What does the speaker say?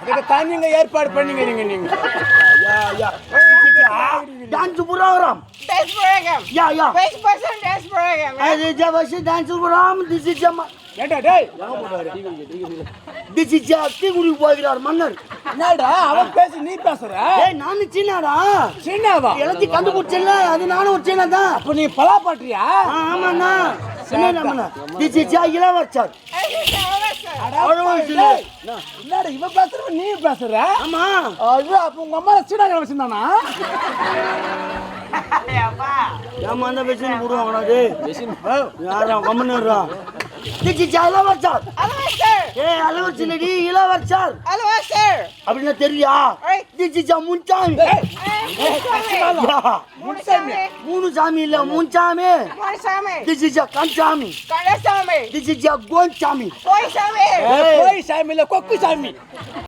அதுக்கு தான் நீங்க ஏற்பாடு பண்ணீங்க நீங்க dance program Dance program. Yeah Which person dance program? அது ஜவசி டான்ஸ் ப்ரோகிராம் திஸ் இஸ் ஏண்டா டேய் திஸ் இஸ் டீ குடி போகிறார் மன்னர் என்னடா அவன் பேசி நீ பேசுற ஏய் நான் சின்னடா சின்னவா எல்லாத்தையும் கண்டுபிடிச்சல அது நானும் ஒரு சின்ன தான் அப்ப நீ பலா பாட்டுறியா ஆமாண்ணா சின்ன திஸ் இஸ் இளவரசர் என்னடா இவ பேசுற நீ பேசுற ஆமா அது அப்ப உங்க அம்மா சீனாங்க வச்சிருந்தானா ஏமா அந்த வெச்சின் போடுவாங்கடா டேய் வெச்சின் யாரா கம்மனறா திஸ் இஸ் இளவரசர் ஏய் இளவரசடி இளவரசர் அப்படினா தெரியா திஸ் இஸ் முன்சாமி மூணு சாமி இல்ல முன்சாமி திஸ் இஸ் கன்சாமி திஸ் இஸ் கோன்சாமி போய் சாமி இல்ல கொக்கு சாமி